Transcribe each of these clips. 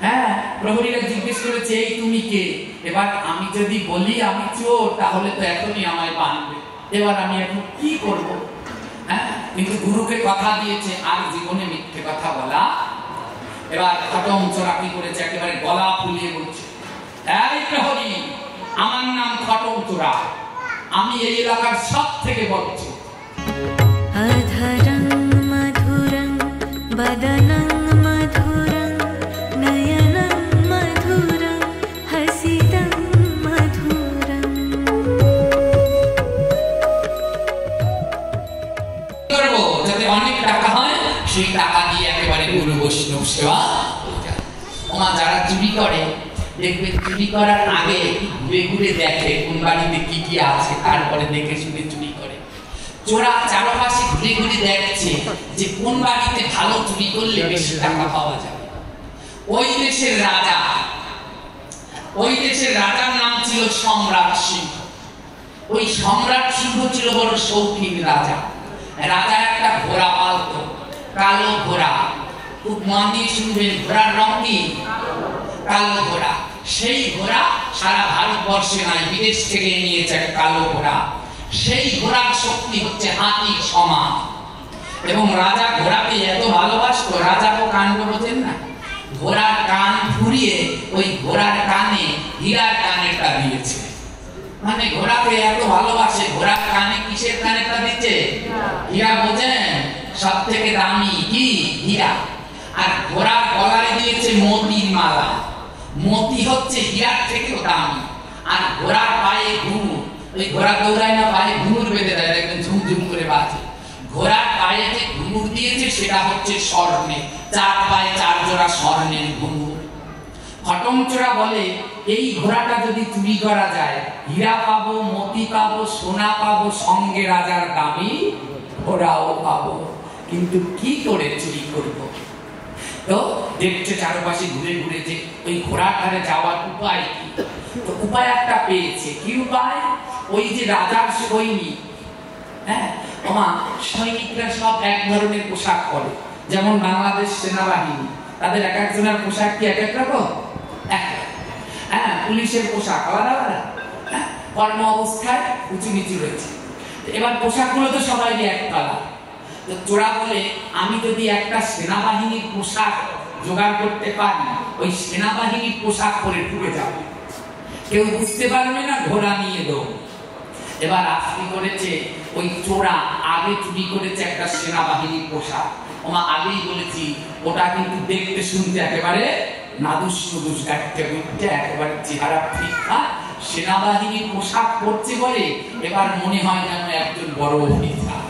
হ্যাঁ, প্রহরীরা জিজ্ঞেস করেছে এই তুমি কে? এবার আমি যদি বলি আমি চোর তাহলে তো এখনই আমায় বাঁধবে, এবার আমি এখন কি করব? হ্যাঁ, কিন্তু গুরুকে কথা দিয়েছে আর জীবনে মিথ্যে কথা বলা। এবার খটমচোরা কি করেছে, একেবারে গলা ফুলিয়ে বলছে, এই প্রহরী, আমার নাম খটমচোরা, আমি এই এলাকার সব থেকে বড় চোর। অধরং মধুরং বদনং মধুরং নয়নং মধুরং হাসিতং মধুরং। করব যাতে অনেক টাকা হয়, সেই টাকা দিয়ে একেবারে গুরু বৈষ্ণব সেবা। ওমা যারা চুরি করে দেখবে, চুরি করার আগে ঘুরে ঘুরে দেখে কোন বাড়িতে কি কি আছে, তারপরে দেখে শুনে চুরি করে। চোরা চারপাশে ঘুরে ঘুরে দেখছে যে কোন বাড়িতে ভালো চুরি করলে বেশি টাকা পাওয়া যাবে। ওই দেশের রাজার নাম ছিল সম্রাট সিংহ। ওই সম্রাট সিংহ ছিল বড় শৌখিন রাজা। রাজা একটা ঘোড়া পালত, কালো ঘোড়া। খুব মন দিয়ে শুনবেন, ঘোড়ার রং কি? কালো ঘোড়া। সেই ঘোড়া সারা ভারতবর্ষে নাই, বিদেশ থেকে নিয়েছে একটা কালো ঘোড়া। সেই ঘোড়ার শক্তি হচ্ছে হাতির সমান। এবং রাজা ঘোড়াকে এত ভালোবাসতো, রাজাকে কাণ্ড বোঝেন না, ঘোড়ার কান ফুরিয়ে ওই ঘোড়ার কানে হীরার কানেরটা দিয়েছে। মানে ঘোড়াকে এত ভালোবাসে, ঘোড়ার কানে কিসের কানেরটা দিচ্ছে? হীরা। বোঝেন? সব থেকে দামি কি? হীরা। আর ঘোড়ার গলায় দিয়েছে মতির মালা। মতি হচ্ছে হীরার থেকেও দামি। আর ঘোড়ার পায়ে ঘুঙুর, ওই ঘোড়া দৌড়ায় না, পায়ে ঘুঙুর বেঁধে দেয়, দেখবেন ঝুমঝুম করে বাজে। ঘোড়ার পায়ে যে ঘুঙুর দিয়েছে সেটা হচ্ছে স্বর্ণে, 4 পায়ে 4 জোড়া স্বর্ণের ঘুঙুর। খটমচোরা বলে এই ঘোড়াটা যদি চুরি করা যায়, হীরা পাবো, মতি পাবো, সোনা পাবো, সঙ্গে রাজার দামি ঘোড়াও পাবো। কিন্তু কি করে চুরি করবো? তো দেখছে চারপাশে ঘুরে ঘুরে যে ওই ঘোড়াটারে যাওয়ার উপায় কি। তো উপায় একটা পেয়েছে। কি উপায়? ওই যে রাজার সৈনিক, হ্যাঁ, সৈনিকরা সব এক ধরনের পোশাক পরে। যেমন বাংলাদেশ সেনাবাহিনী, তাদের এক একজনের পোশাক কি এক এক রকম? হ্যাঁ, পুলিশের পোশাক আলাদা আলাদা, হ্যাঁ, কর্ম অবস্থায় উঁচু নিচু রয়েছে। এবার পোশাকগুলো তো সবাই এক কালার। তো চোরা বলে আমি যদি একটা সেনাবাহিনীর পোশাক জোগাড় করতে পারি, ওই সেনাবাহিনীর পোশাক পরে ঢুকে যাবে, কেউ বুঝতে পারবে না, ঘোড়া নিয়ে দৌড়। এবার আজকে করেছে ওই চোরা, আগে চুরি করেছে একটা সেনাবাহিনীর পোশাক। আগেই বলেছি ওটা কিন্তু দেখতে শুনতে একেবারে নাদুস নুদুস, একেবারে চেহারা ফিটফাট, সেনাবাহিনীর পোশাক পরছে বলে এবার মনে হয় যেন একজন বড় অফিসার।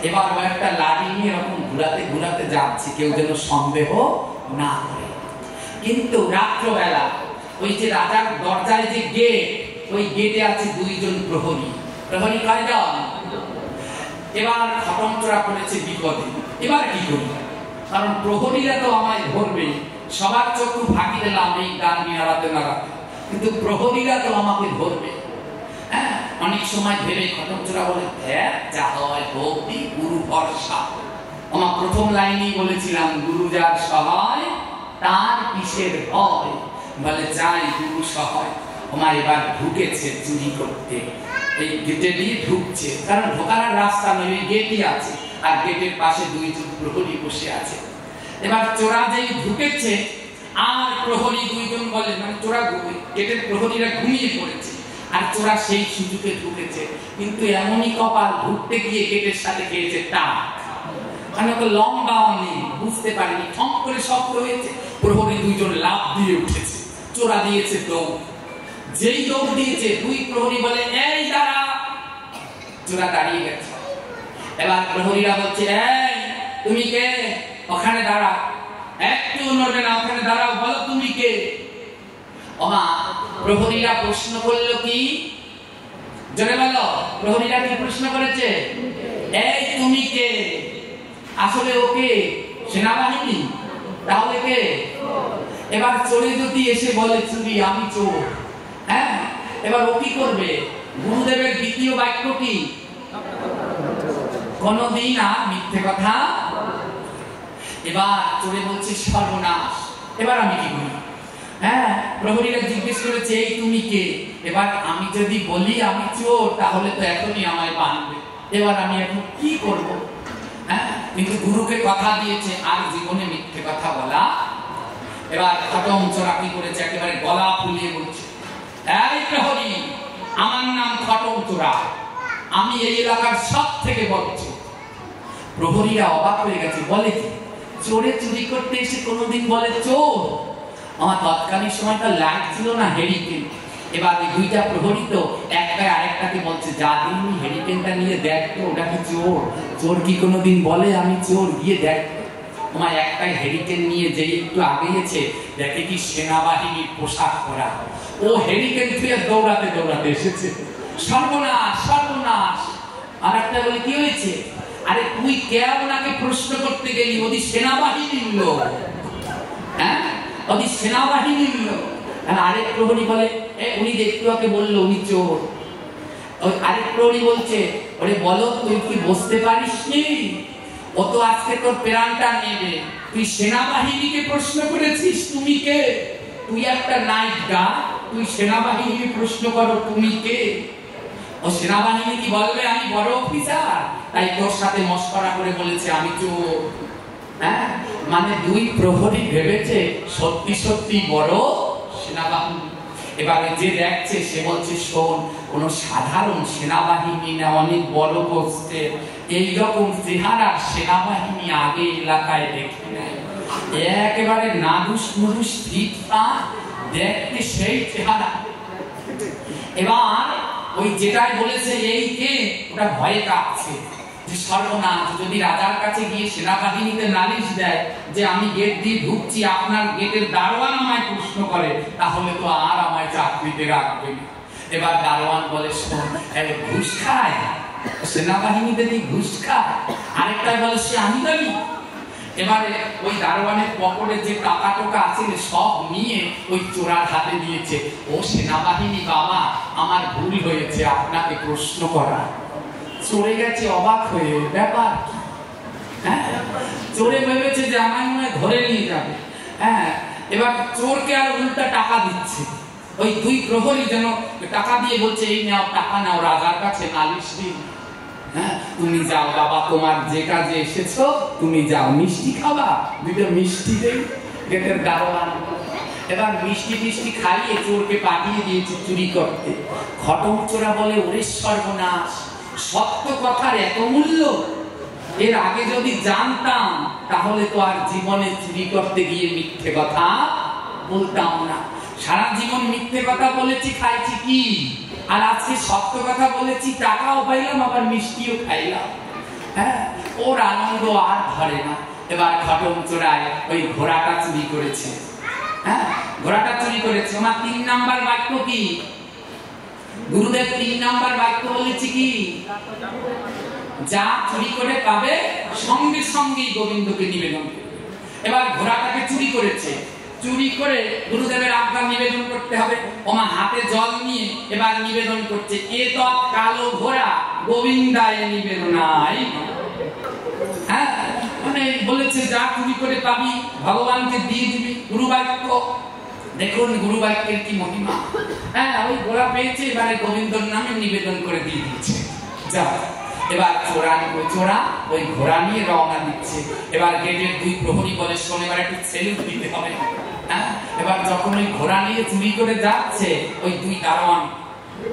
এবার ও একটা লাঠি নিয়ে এরকম ঘুরাতে ঘুরাতে যাচ্ছে, কেউ যেন সন্দেহ না করে। কিন্তু রাত্রবেলা ওই যে রাজার দরজায় যে গেট, ওই গেটে আছে 2 জন প্রহরী। প্রহরী কয়জন? এবার খটমচোরা পড়েছে বিপদে। এবার কি করি? কারণ প্রহরীরা তো আমায় ধরবে, সবার চক্ষু ফাঁকি দিলাম এই গান নাড়াতে নাড়াতে, কিন্তু প্রহরীরা তো আমাকে ধরবে। হ্যাঁ, অনেক সময় ভেবে খটমচোরা বলে, যা হয় হোক, গুরু ভরসা। আমার প্রথম লাইনেই বলেছিলাম, গুরু যার সহায় তার কিসের ভয়। বলে যাই, গুরু সহায়। এবার ঢুকেছে চুরি করতে, এই গেটে দিয়ে ঢুকছে, কারণ ঢোকার রাস্তা নয়, গেটই আছে, আর গেটের পাশে 2 জন প্রহরী বসে আছে। এবার চোরা যেই ঢুকেছে, আর প্রহরী 2 জন বলে, মানে চোরা গেটের প্রহরীরা ঘুমিয়ে পড়েছে, আর চোরা সেই সুযোগে ঢুকেছে। কিন্তু এমনই কপাল, ঢুকতে গিয়ে গেটের সাথে খেয়েছে টাক, মানে ওকে লম্বাও নেই, বুঝতে পারেনি, ঠক করে সব রয়েছে। প্রহরী 2 জন লাফ দিয়ে উঠেছে, চোরা দিয়েছে দৌড়। যেই দৌড় দিয়েছে, 2 প্রহরী বলে এই দাঁড়া। চোরা দাঁড়িয়ে গেছে। এবার প্রহরীরা বলছে, এই তুমি কে? ওখানে দাঁড়াও। একটু নড়বে না, ওখানে দাঁড়াও, বলো তুমি কে? প্রহরীরা প্রশ্ন করলো কি? জোরে বলো, প্রহরীরা কি প্রশ্ন করেছে? এই তুমি কে? আসলে ওকে সেনাবাহিনী, তাহলে কে? এবার চোরে যদি এসে বলে চুরি, আমি চোর, হ্যাঁ, এবার ও কি করবে? গুরুদেবের দ্বিতীয় বাক্য কি? কোনদিন আর মিথ্যে কথা। এবার চোরে বলছে সর্বনাশ, এবার আমি কি করি? হ্যাঁ, প্রহরীরা জিজ্ঞেস করেছে এই তুমি কে? এবার আমি যদি বলি আমি চোর, তাহলে তো এখনই আমায় বাঁধবে। এবার আমি এখন কি করব? হ্যাঁ, কিন্তু গুরুকে কথা দিয়েছে আর জীবনে মিথ্যে কথা বলা। এবার খটম চোরা কি করেছে, একেবারে গলা ফুলিয়ে বলছে, এই প্রহরী, আমার নাম খটম চোরা, আমি এই এলাকার সব থেকে বড় চোর। প্রহরীরা অবাক হয়ে গেছে, বলে কি চোরে চুরি করতে এসে কোনোদিন বলে চোর? আমার তৎকালীন সময়টা লাইট ছিল না, হেরিকেন। এবার দুইটা প্রহরী তো একটা আরেকটাকে বলছে, যা দিন হেরিকেনটা নিয়ে দেখ তো, ওটা কি চোর? চোর কি কোনোদিন বলে আমি চোর? গিয়ে দেখ। তোমার একটাই হেরিকেন নিয়ে যেই একটু আগিয়েছে, দেখে কি সেনাবাহিনীর পোশাক পরা। ও হেরিকেন থেকে দৌড়াতে দৌড়াতে এসেছে। সর্বনাশ, সর্বনাশ। আর একটা বলে কি হয়েছে? আরে তুই কে ওনাকে প্রশ্ন করতে গেলি? ওদি সেনাবাহিনীর লোক। হ্যাঁ, ওদি সেনাবাহিনীর লোক। আরেক প্রহরী বলে, উনি দেখতে ওকে বললো উনি চোর। আরেক প্রহরী বলছে, ওরে বলো তুই কি বুঝতে পারিস নি? ও তো আজকে তোর প্রাণটা নেবে। তুই সেনাবাহিনীকে প্রশ্ন করেছিস তুমি কে? তুই একটা নাইট গার্ড, তুই সেনাবাহিনীকে প্রশ্ন করো তুমি কে? ও সেনাবাহিনী কি বলবে আমি বড় অফিসার, তাই তোর সাথে মশকরা করে বলেছে আমি চোর। হ্যাঁ, মানে দুই প্রহরী ভেবেছে সত্যি সত্যি বড় সেনাবাহিনী। এবারে যে দেখছে সে বলছে, শোন, কোন সাধারণ সেনাবাহিনী না, অনেক বড় পোস্টে এইরকম চেহারার সেনাবাহিনী আগে এলাকায় দেখি নাই। একেবারে নাদুস নুদুস ফিটফাট, দেখতে সেই চেহারা। এবার ওই যেটাই বলেছে এই কে, ওটা ভয়ে কাঁপছে যে সর্বনাশ, যদি রাজার কাছে গিয়ে সেনাবাহিনীতে নালিশ দেয় যে আমি গেট দিয়ে ঢুকছি, আপনার গেটের দারোয়ান আমায় প্রশ্ন করে, তাহলে তো আর আমায় চাকরিতে রাখবে না। এবার দারোয়ান বলে, শোন, ঘুষ খায় সেনাবাহিনীতে, ঘুষ খায়। আরেকটা বলে সে আমি জানি। এবারে ওই দারোয়ানের পকেটে যে টাকা টোকা আছে সব নিয়ে ওই চোরার হাতে দিয়েছে। ও সেনাবাহিনী বাবা, আমার ভুল হয়েছে আপনাকে প্রশ্ন করা। চড়ে গেছে অবাক হয়ে, ব্যাপার কি? হ্যাঁ, চোরে ভেবেছে যে আমায় মনে ধরে নিয়ে যাবে। হ্যাঁ, এবার চোরকে আর উল্টা টাকা দিচ্ছে। ওই দুই প্রহরী যেন টাকা দিয়ে বলছে, এই নাও টাকা নাও, রাজার কাছে নালিশ দিন। হ্যাঁ, তুমি যাও বাবা, তোমার যে কাজে এসেছো তুমি যাও, মিষ্টি খাবা? দুটো মিষ্টি দেই গেটের দারোয়ান। এবার মিষ্টি টিষ্টি খাইয়ে চোরকে পাঠিয়ে দিয়েছে চুরি করতে। খটম চোরা বলে, ওরে সর্বনাশ, সত্য কথার এত মূল্য! এর আগে যদি জানতাম তাহলে তো আর জীবনে চুরি করতে গিয়ে মিথ্যে কথা বলতাম না। সারা জীবন মিথ্যে কথা বলেছি, খাইছি কি, আর আজকে সত্য কথা বলেছি, টাকাও পাইলাম আবার মিষ্টিও খাইলাম। হ্যাঁ, ওর আনন্দ আর ধরে না। এবার খটম চোরায় ওই ঘোড়াটা চুরি করেছে। হ্যাঁ, ঘোড়াটা চুরি করেছে। আমার 3 নাম্বার বাক্য কি? গুরুদেব 3 নাম্বার বাক্য বলেছি কি? যা চুরি করে পাবে সঙ্গে সঙ্গেই গোবিন্দকে নিবেদন করবে। এবার ঘোড়াটাকে চুরি করেছে, চুরি করে গুরুদেবের আজ্ঞা নিবেদন করতে হবে। ওমা হাতে জল নিয়ে এবার নিবেদন করছে, এ তো কালো ঘোড়া গোবিন্দায় নিবেদনাই। হ্যাঁ, মানে বলেছে যা চুরি করে পাবি ভগবানকে দিয়ে দিবি। গুরুবাক্য, দেখুন গুরুবাক্যের কি মহিমা। হ্যাঁ, ওই ঘোড়া পেয়েছে, এবারে গোবিন্দর নামে নিবেদন করে দিয়ে দিচ্ছে। যা, এবার চোরা ওই ঘোড়া নিয়ে রওনা দিচ্ছে। এবার গেটের দুই প্রহরী বলে, শোন, এবার একটু সেলুট দিতে হবে। হ্যাঁ, এবার যখন ওই ঘোড়া নিয়ে চুরি করে যাচ্ছে, ওই দুই দারোয়ান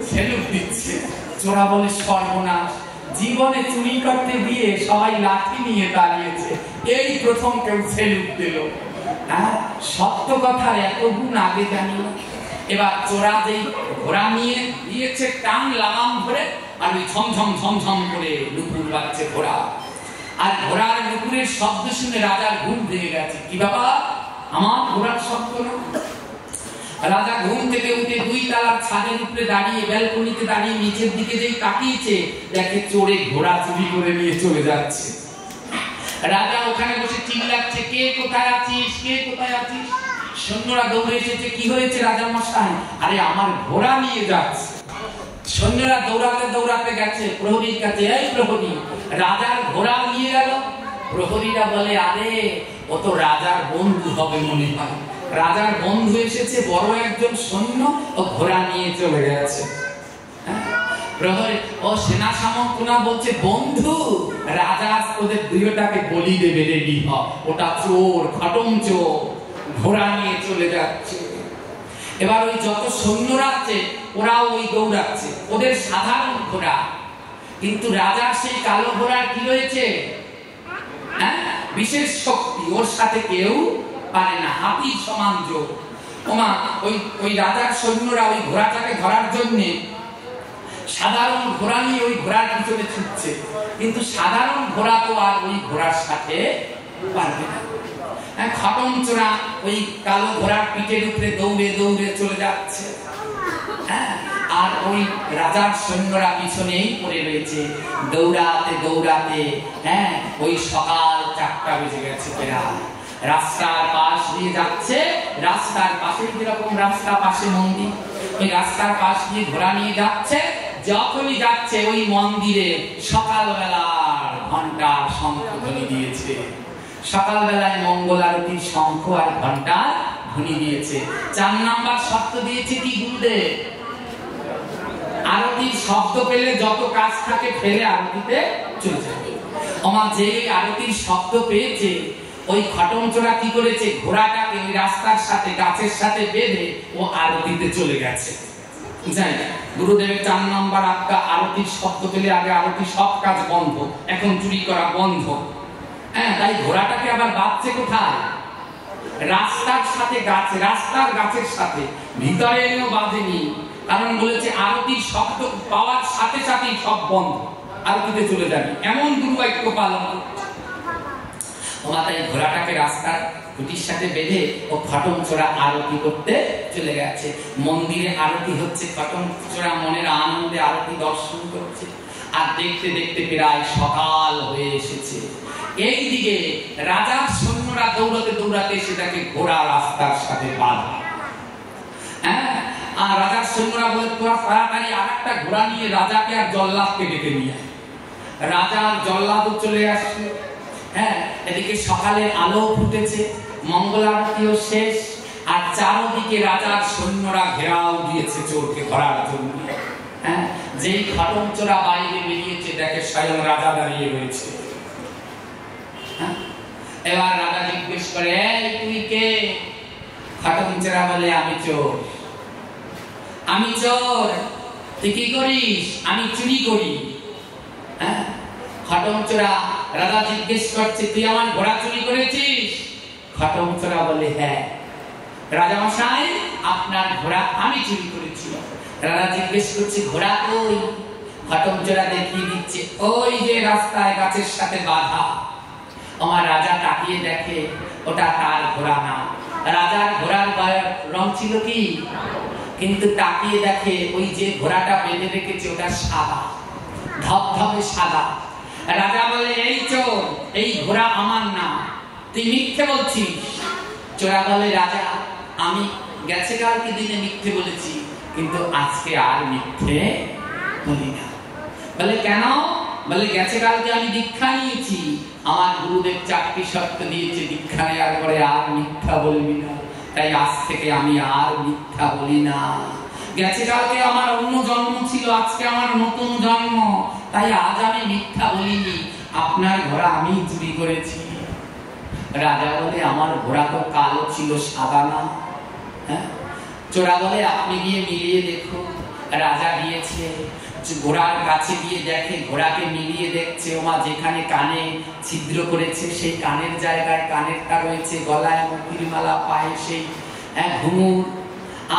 সেলুট দিচ্ছে। চোরা বলে, সর্বনাশ, জীবনে চুরি করতে গিয়ে সবাই লাঠি নিয়ে দাঁড়িয়েছে, এই প্রথম কেউ সেলুট দিল। হ্যাঁ, সত্য কথার এত গুণ আগে জানি না। এবার চোরা যেই ঘোড়া নিয়ে দিয়েছে টান লাগাম ধরে, আর ওই ঝমঝম ঝমঝম করে নুপুর বাজছে ঘোড়া। আর ঘোড়ার নুপুরের শব্দ শুনে রাজার ঘুম ভেঙে গেছে। কি বাবা, আমার ঘোড়ার শব্দ না? রাজা ঘুম থেকে উঠে 2 তলার ছাদের উপরে দাঁড়িয়ে, ব্যালকনিতে দাঁড়িয়ে নিচের দিকে যেই তাকিয়েছে, দেখে চোরে ঘোড়া চুরি করে নিয়ে চলে যাচ্ছে। রাজা ওখানে বসে চিল্লাচ্ছে, কে কোথায় আছিস, কে কোথায় আছিস? সৈন্যরা দৌড়ে এসেছে। কি হয়েছে রাজা মশাই? আরে আমার ঘোড়া নিয়ে যাচ্ছে। সৈন্যরা দৌড়াতে দৌড়াতে গেছে প্রহরীর কাছে, এই প্রহরী, রাজার ঘোড়া নিয়ে গেল। প্রহরীরা বলে, আরে ও তো রাজার বন্ধু হবে মনে হয়, রাজার বন্ধু এসেছে, বড় একজন সৈন্য, ও ঘোড়া নিয়ে চলে গেছে। প্রহরী ও সেনা সামন্তরা বলছে, বন্ধু রাজা ওদের দুইটাকে বলি দেবে, রেডি হ, ওটা চোর, খটম চোর, ঘোড়া নিয়ে চলে যাচ্ছে। এবার ওই যত সৈন্যরা আছে ওরাও ওই দৌড়াচ্ছে, ওদের সাধারণ ঘোড়া, কিন্তু রাজার সেই কালো ঘোড়ার কি রয়েছে, বিশেষ শক্তি, ওর সাথে কেউ পারে না, হাতির সমান জোর। ওমা ওই রাজার সৈন্যরা ওই ঘোড়াটাকে ধরার জন্য সাধারণ ঘোড়া নিয়ে ওই ঘোড়ার পিছনে ছুটছে, কিন্তু সাধারণ ঘোড়া তো আর ওই ঘোড়ার সাথে পারবে না। খটম চোরা ওই কালো ঘোড়ার পিঠের উপরে দৌড়ে দৌড়ে চলে যাচ্ছে, আর ওই রাজার সৈন্যরা পিছনেই পড়ে রয়েছে, দৌড়াতে দৌড়াতে। ওই সকাল 4টা বেজে গেছে, রাস্তার পাশ দিয়ে যাচ্ছে, রাস্তার পাশে যেরকম রাস্তা, পাশে মন্দির, ওই রাস্তার পাশ দিয়ে ঘোড়া নিয়ে যাচ্ছে। যখনই যাচ্ছে ওই মন্দিরে সকালবেলার ঘন্টার শঙ্খ ধ্বনি দিয়েছে, সকালবেলায় মঙ্গল আরতির শঙ্খ আর ঘন্টার ধ্বনি দিয়েছে। 4 নাম্বার শব্দ দিয়েছে কি গুরুদেব, আরতির শব্দ পেলে যত কাজ থাকে ফেলে আরতিতে চলে যাবে। আমার যে আরতির শব্দ পেয়েছে, ওই খটম চোরা কি করেছে, ঘোড়াটাকে ওই রাস্তার সাথে গাছের সাথে বেঁধে ও আরতিতে চলে গেছে। যাই গুরুদেবের 4 নাম্বার আজ্ঞা, আরতির শব্দ পেলে আগে আরতি সব কাজ বন্ধ, এখন চুরি করা বন্ধ। তাই ঘোড়াটাকে আবার বাঁধছে কোথায়, রাস্তার সাথে গাছ, রাস্তার গাছের সাথে, ভিতরে এনেও বাঁধেনি, কারণ বলেছে আরতির শব্দ পাওয়ার সাথে সাথেই সব বন্ধ, আরতিতে চলে যাবে, এমন দুর্বাক্য পালন করছে। তাই ঘোড়াটাকে রাস্তার খুঁটির সাথে বেঁধে ও খটম চোরা আরতি করতে চলে গেছে। মন্দিরে আরতি হচ্ছে, খটম চোরা মনের আনন্দে আরতি দর্শন করছে, আর দেখতে দেখতে প্রায় সকাল হয়ে এসেছে। এইদিকে রাজার সৈন্যরা দৌড়াতে দৌড়াতে এসে দেখে ঘোড়া রাস্তার সাথে বাঁধা। আর রাজার সৈন্যরা বলে, তোরা তাড়াতাড়ি আরেকটা ঘোড়া নিয়ে রাজাকে আর জল্লাদকে ডেকে নিয়ে আয়। রাজা আর জল্লাদও চলে আসছে। এদিকে সকালের আলো ফুটেছে, মঙ্গল আরতিও শেষ, আর চারদিকে রাজার সৈন্যরা ঘেরাও দিয়েছে চোরকে ধরার জন্য। যেই খটম চোরা বাইরে বেরিয়েছে, দেখে স্বয়ং রাজা দাঁড়িয়ে রয়েছে। এবার রাজা জিজ্ঞেস করে, এই তুই কে? খটম চোরা বলে, আমি চোর। আমি চোর, তুই কি করিস? আমি চুরি করি। খটম চোরা রাজা জিজ্ঞেস করছে, তুই আমার ঘোড়া চুরি করেছিস? খটম চোরা বলে, হ্যাঁ। রাজা মশাই, আপনার ঘোড়া আমি চুরি করেছি। রাজা জিজ্ঞেস করছে, ঘোড়া কই? খটম চোরা দেখিয়ে দিচ্ছে, ওই যে রাস্তায় গাছের সাথে বাঁধা। আমার রাজা তাকিয়ে দেখে ওটা তার ঘোড়া না। রাজার ঘোড়ার রং ছিল কি, কিন্তু তাকিয়ে দেখে ওই যে ঘোড়াটা বেঁধে রেখেছে ওটা সাদা, ধবধবে সাদা। রাজা বলে, এই চোর, এই ঘোড়া আমার না, তুই মিথ্যে বলছিস। চোরা বলে, রাজা আমি গেছে কালকে দিনে মিথ্যে বলেছি, কিন্তু আজকে আর মিথ্যে বলি না। বলে কেন? বলে গেছে কালকে আমি দীক্ষা নিয়েছি, আমার গুরুদেব 4টি শর্ত দিয়েছে, দীক্ষা নেওয়ার পরে আর মিথ্যা বলবি না, তাই আজ থেকে আমি আর মিথ্যা বলি না। গেছে কালকে আমার অন্য জন্ম ছিল, আজকে আমার নতুন জন্ম, তাই আজ আমি মিথ্যা বলিনি, আপনার ঘোড়া আমি চুরি করেছি। রাজা বলে, আমার ঘোড়া তো কালো ছিল, সাদা না। চোরা বলে, আপনি গিয়ে মিলিয়ে দেখুন। রাজা গিয়েছে, ঘোড়ার কাছে গিয়ে দেখে, ঘোড়াকে মিলিয়ে দেখছে, ওমা যেখানে কানে ছিদ্র করেছে সেই কানের জায়গায় কানেরটা রয়েছে, গলায় মুক্তির মালা, পায়ে সেই ঘুঙুর।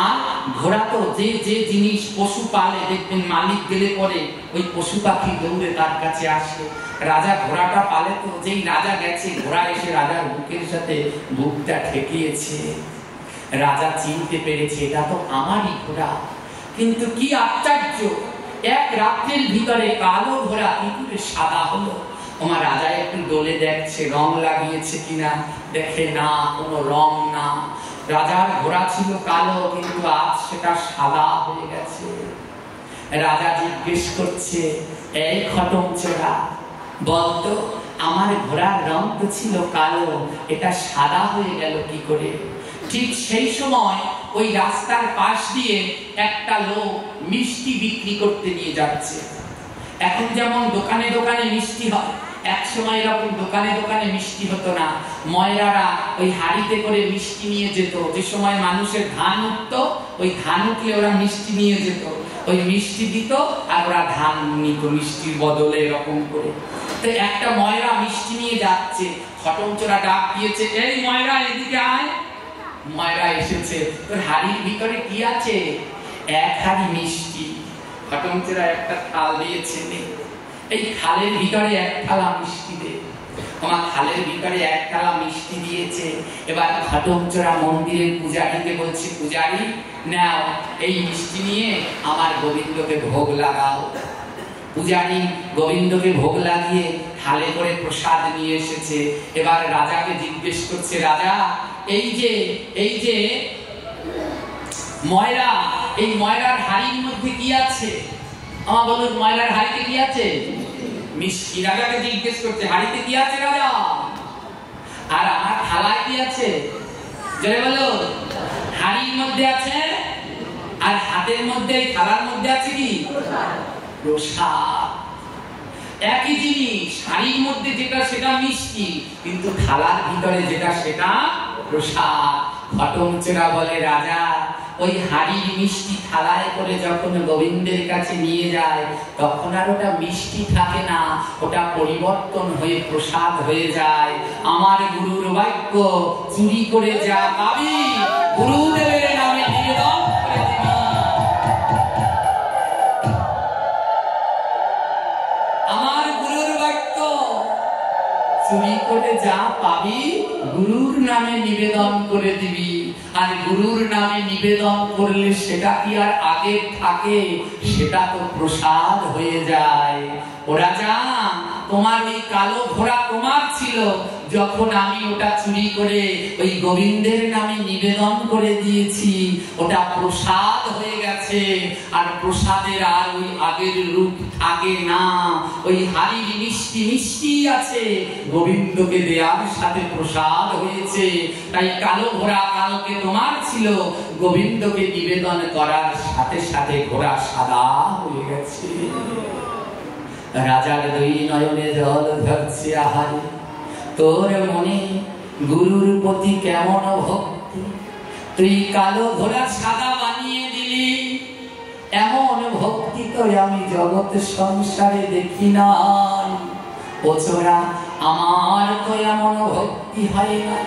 আর ঘোড়া তো যে যে জিনিস পশু পালে, দেখবেন মালিক গেলে পরে ওই পশু পাখি দৌড়ে তার কাছে আসে। রাজা ঘোড়াটা পালে তো, যেই রাজা গেছে ঘোড়া এসে রাজার বুকের সাথে বুকটা ঠেকিয়েছে। রাজা চিনতে পেরেছে এটা তো আমারই ঘোড়া। কিন্তু কি আশ্চর্য, এক রাত্রির ভিতরে কালো ঘোড়া কি করে সাদা হলো? আমার রাজা একটু দোলে দেখছে রং লাগিয়েছে কিনা, দেখে না, কোনো রং না। রাজার ঘোড়া ছিল কালো, কিন্তু আজ সেটা সাদা হয়ে গেছে। রাজা জিজ্ঞেস করছে, এই খটম চোরা, বলতো আমার ঘোড়ার রং তো ছিল কালো, এটা সাদা হয়ে গেল কি করে? ঠিক সেই সময় ওই রাস্তার পাশ দিয়ে একটা লোক মিষ্টি বিক্রি করতে নিয়ে যাচ্ছে। এখন যেমন দোকানে দোকানে মিষ্টি হয়, এক সময় এরকম দোকানে দোকানে মিষ্টি হতো না। ময়রারা ওই হাড়িতে করে মিষ্টি নিয়ে যেত। যে সময় মানুষের ধান উঠতো, ওই ধান উঠলে ওরা মিষ্টি নিয়ে যেত, ওই মিষ্টি দিত আর ওরা ধান নিত মিষ্টির বদলে এরকম করে। তো একটা ময়রা মিষ্টি নিয়ে যাচ্ছে, ঘটমচোরা ডাক দিয়েছে, এই ময়রা এদিকে আয়। ময়রা এসেছে। তোর হাড়ির ভিতরে কি আছে? এক হাড়ি মিষ্টি। ঘটমচোরা একটা থাল দিয়েছে, এই থালের ভিতরে এক থালা মিষ্টি দে। আমার থালের ভিতরে এক থালা মিষ্টি দিয়েছে। এবার ঘটমচোরা মন্দিরের পূজারীকে বলছে, পূজারী নাও এই মিষ্টি নিয়ে আমার গোবিন্দকে ভোগ লাগাও। পূজারী গোবিন্দকে ভোগ লাগিয়ে থালে করে প্রসাদ নিয়ে এসেছে। এবার রাজাকে জিজ্ঞেস করছে, রাজা এই যে ময়রা, এই ময়রার হাড়ির মধ্যে কি আছে? আমার বলুন, ময়রার হাড়িতে কি আছে? মিষ্টি। রাজাকে জিজ্ঞেস করছে, হাড়িতে কি আছে রাজা? আর আমার থালায় কি আছে? জোরে বলো। হাড়ির মধ্যে আছে আর হাতের মধ্যে, থালার মধ্যে আছে কি? প্রসাদ। একই জিনিস, হাড়ির মধ্যে যেটা সেটা মিষ্টি, কিন্তু থালার ভিতরে যেটা সেটা প্রসাদ। ঘটমচোরা বলে, রাজা ওই হাড়ির মিষ্টি থালায় করে যখন গোবিন্দের কাছে নিয়ে যায়, তখন আর ওটা মিষ্টি থাকে না, ওটা পরিবর্তন হয়ে প্রসাদ হয়ে যায়। আমার গুরুর বাক্য, চুরি করে যা পাবি গুরুদেবের নামে নিবেদন করে দিবি। আমার গুরুর বাক্য, চুরি করে যা পাবি গুরুর নামে নিবেদন করে দিবি। আর গুরুর নামে নিবেদন করলে সেটা কি আর আগে থাকে? সেটা তো প্রসাদ হয়ে যায়। ওরা যা তোমার ওই কালো ঘোড়া তোমার ছিল, যখন আমি ওটা চুরি করে ওই গোবিন্দের নামে নিবেদন করে দিয়েছি, ওটা প্রসাদ হয়ে গেছে। আর প্রসাদের আর ওই আগের রূপ থাকে না। ওই হাড়ির মিষ্টি মিষ্টি আছে, গোবিন্দকে দেওয়ার সাথে প্রসাদ হয়েছে। তাই কালো ঘোড়া কালকে তোমার ছিল, গোবিন্দকে নিবেদন করার সাথে সাথে ঘোড়া সাদা হয়ে গেছে। রাজার দুই নয়নে জল ধরছে, আহারে তোর মনে গুরুর প্রতি কেমন ভক্তি, তুই কালো ঘোড়া সাদা বানিয়ে দিলি। এমন ভক্তি তো আমি জগৎ সংসারে দেখি নাই। ও ছোড়া, আমার তো এমন ভক্তি হয় না,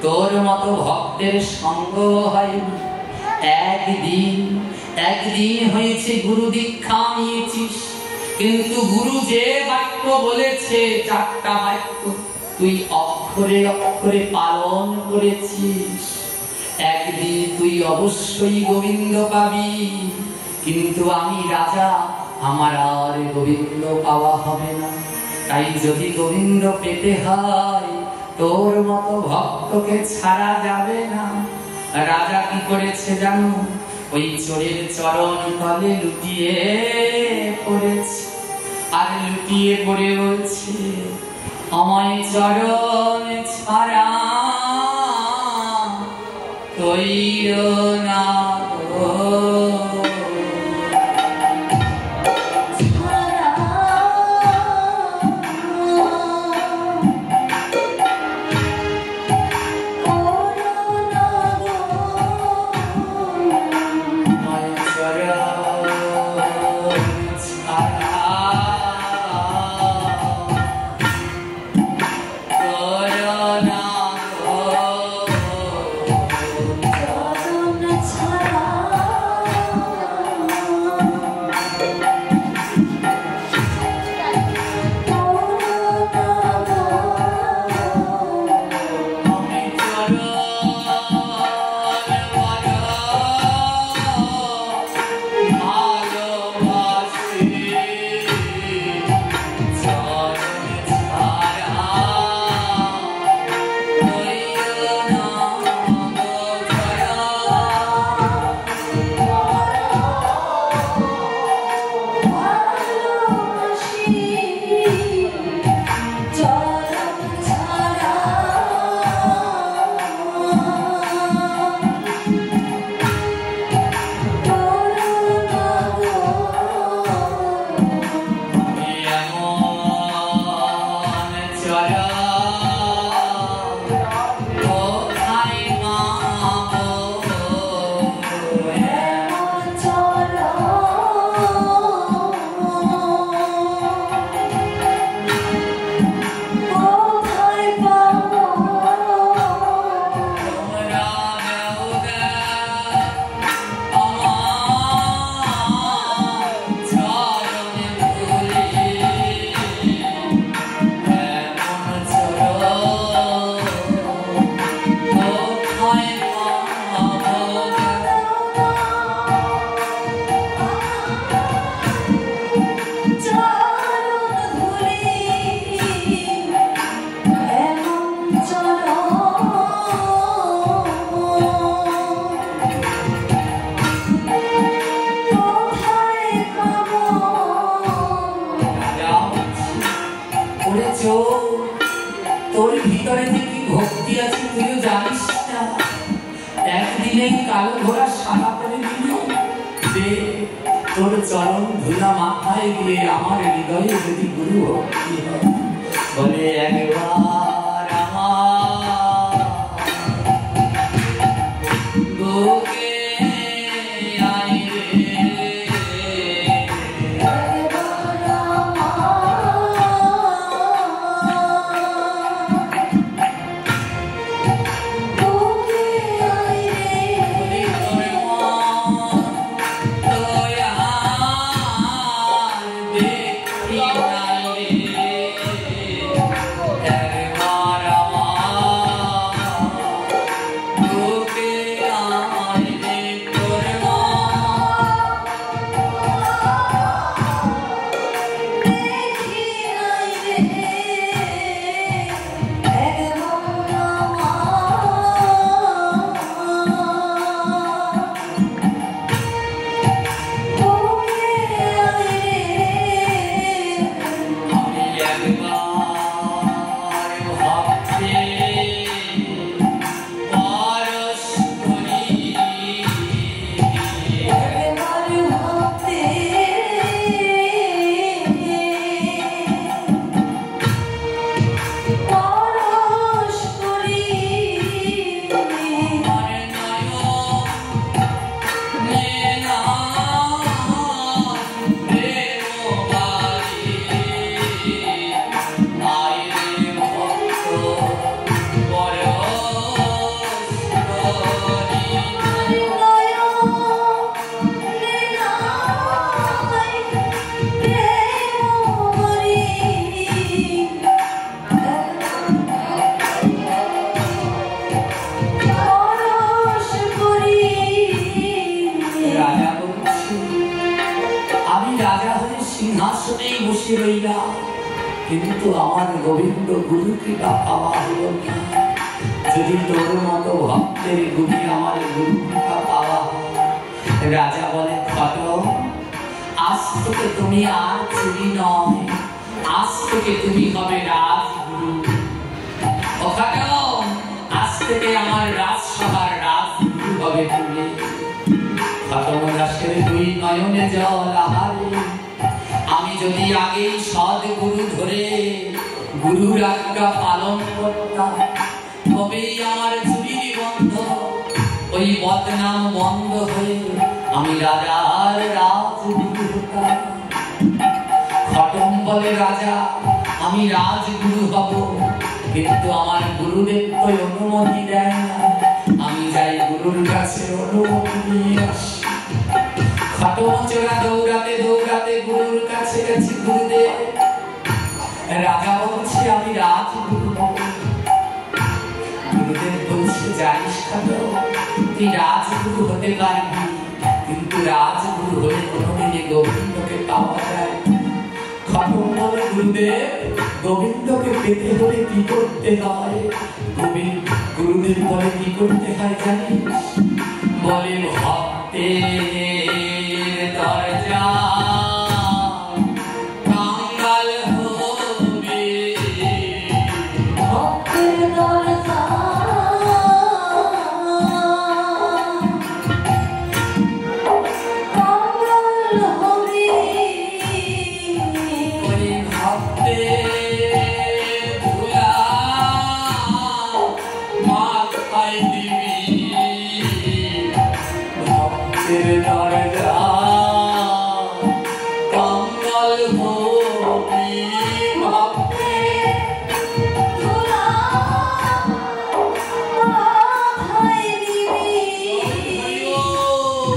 তোর মতো ভক্তের সঙ্গ হয় না। একদিন হয়েছে গুরু দীক্ষা নিয়েছিস, কিন্তু গুরু যে বাক্য বলেছে, চারটা বাক্য তুই অক্ষরে অক্ষরে পালন করেছিস। একদিন তুই অবশ্যই গোবিন্দ পাবি, কিন্তু আমি রাজা, আমার আর গোবিন্দ পাওয়া হবে না। তাই যদি গোবিন্দ পেতে হয়, তোর মতো ভক্তকে ছাড়া যাবে না। রাজা কি করেছে জানো? ওই চোরের চরণ তলে লুটিয়ে পড়েছে, আর লুটিয়ে পড়ে বলছে, আমায় চরণ ছাড়া কইরো না গো। ছাড়া একদিনেই কালো ঘোড়া সাদা করে দিল যে তোর চরণ ধুলা মাথায় দিয়ে আমার হৃদয়ে যদি গুরু ভক্তি হয় বলে একবার আমার বুকে কিন্তু আমার গোবিন্দ গুরুকে পাওয়া হলো না। যদি তোর মতো ভক্তের গুরু আমার গুরু কৃপা পাওয়া। রাজা বলে খটক, আজ থেকে তুমি আর চুরি নয়, আজ থেকে তুমি হবে রাজগুরু। ও খটক, আজ থেকে আমার রাজসভার রাজগুরু হবে তুমি। খটক দাসের দুই নয়নে জল আহারে, আমি যদি আগেই সৎ গুরু ধরে গুরুর আজ্ঞা পালন করতাম তবেই আমার চুরি বন্ধ, ওই বদনাম বন্ধ হয়ে আমি রাজার রাজগুরু হতাম। খটম বলে রাজা, আমি রাজগুরু হব, কিন্তু আমার গুরুদেব তো অনুমতি দেয় না। আমি যাই গুরুর কাছে অনুমতি নিয়ে আসি। খটমচোরা দৌড়াতে দৌড়াতে গুরুর কাছে গেছি। গুরুদেব, রাজা বলছে আমি রাজগুরু হব। গুরুদেব বলছে জানিস খটক, তুই রাজগুরু হতে পারবি, কিন্তু রাজগুরু হলে কোনোদিনে গোবিন্দকে পাওয়া যায়। খটম বলে গুরুদেব, গোবিন্দকে পেতে হলে কি করতে হয়? গুরুদেব বলে কি করতে হয় জানিস? বলে ভক্তের দরজা কাঙ্গাল হবে, ভক্তের দরজা কাঙ্গাল হবে। ওই ভক্তের ধুলা মাথায় দিবি, ভক্তের দরজা কাঙ্গাল হবে। ভক্তের ধুলা মাথায় দিবি,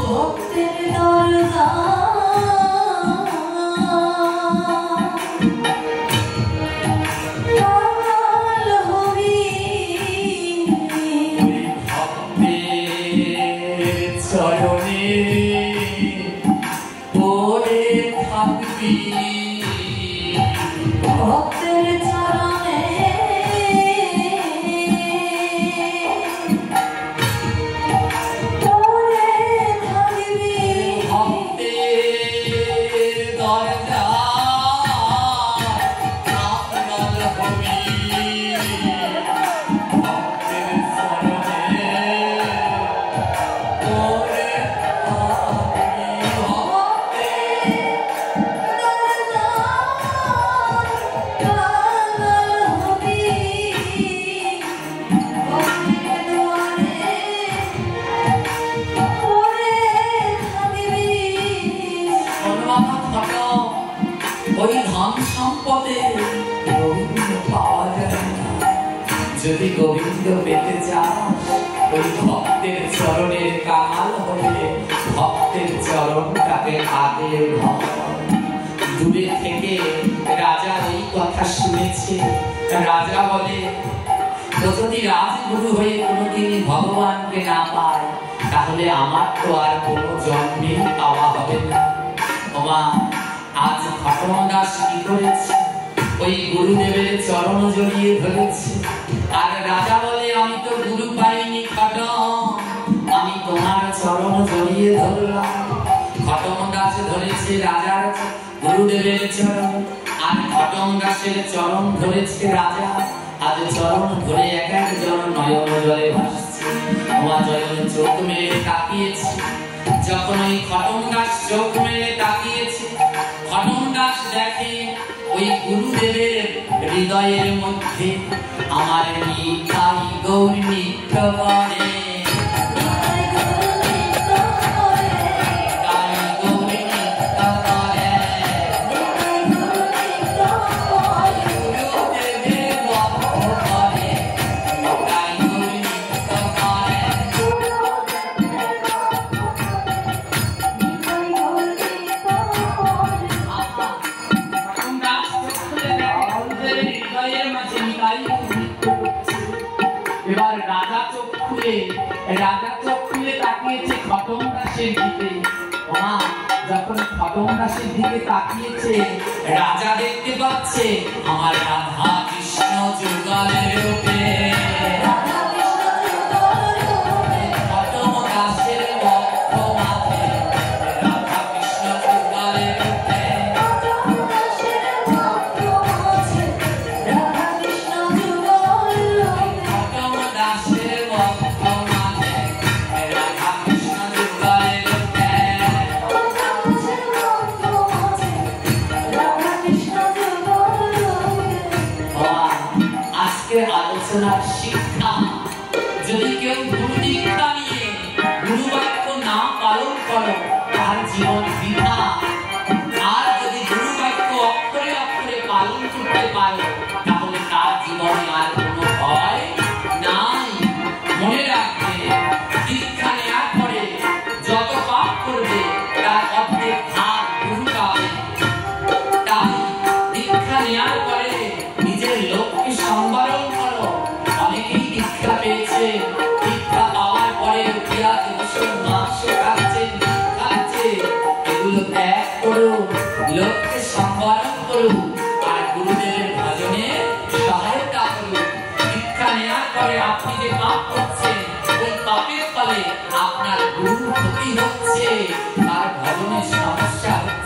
ভক্তের দরজা কাঙ্গাল হবে। ভক্তের চরণে পড়ে থাকবি, ভক্তের চরণে পড়ে থাকবি, ভক্তের দরজা কাঙ্গাল হবে। ভক্তের চরণে ওই ধন সম্পদে গোবিন্দ পাওয়া যায় না। যদি গোবিন্দ পেতে চাও ওই ভক্তের চরণের কাল হয়ে ভক্তের চরণটাকে আগলে ধর। দূরে থেকে রাজা এই কথা শুনেছে। রাজা বলে, তো যদি রাজগুরু হয়ে কোনোদিন ভগবানকে না পায় তাহলে আমার তো আর কোনো জন্মে পাওয়া হবে না। ওমা, আজ ঘটনাদাস কি করেছে? ওই গুরুদেবের চরণ জড়িয়ে ধরেছে। আর রাজা বলে, আমি তো গুরু পাইনি খটম, আমি তোমার চরণ জড়িয়ে ধরলাম। খটম দাস ধরেছে রাজার গুরুদেবের চরণ, আর খটম দাসের চরণ ধরেছে রাজা। আজ চরণ ধরে এক একজন নয়ন জলে ভাসছে। ওমা, জয়ন চোখ মেলে তাকিয়েছে। যখন ওই খটম দাস চোখ মেলে তাকিয়েছে, খটম দাস দেখে ওই গুরুদেবের হৃদয়ের মধ্যে আমার নিতাই গৌর নৃত্য করে। এবার রাজা চোখ খুলে তাকিয়েছে খটম দাসের দিকে। ওমা, যখন খটম দাসের দিকে তাকিয়েছে, রাজা দেখতে পাচ্ছে আমার রাধা কৃষ্ণ যুগলের রূপে। খটম দাসের বক্ষ মাঝে রাধা কৃষ্ণ যুগলের রূপে। আলোচনার শিক্ষা, যদি কেউ গুরু দীক্ষা নিয়ে গুরু বাক্য না পালন করো তার জীবন বৃথা। আর যদি গুরু বাক্য অক্ষরে অক্ষরে পালন করতে পারো তাহলে তার জীবনে আর কোনো ভয় নাই। মনে রাখবে, দীক্ষা নেওয়ার পরে যত পাপ করবে তার অর্ধেক ভাগ গুরু পাবে। তাই দীক্ষা নেওয়ার পরে নিজের লক্ষ্যে সম্বরণ করো। অনেকেই দীক্ষা পেয়েছে, দীক্ষা পাওয়ার পরে পেঁয়াজ রসুন মাংস খাচ্ছে, এগুলো ত্যাগ করো, লক্ষ্যে সম্বরণ করো, আর গুরুদেবের ভজনে সহায়তা করো। দীক্ষা নেওয়ার পরে আপনি যে পাপ করছেন ওই পাপের ফলে আপনার গুরুর ক্ষতি হচ্ছে, তার ভজনে সমস্যা হচ্ছে।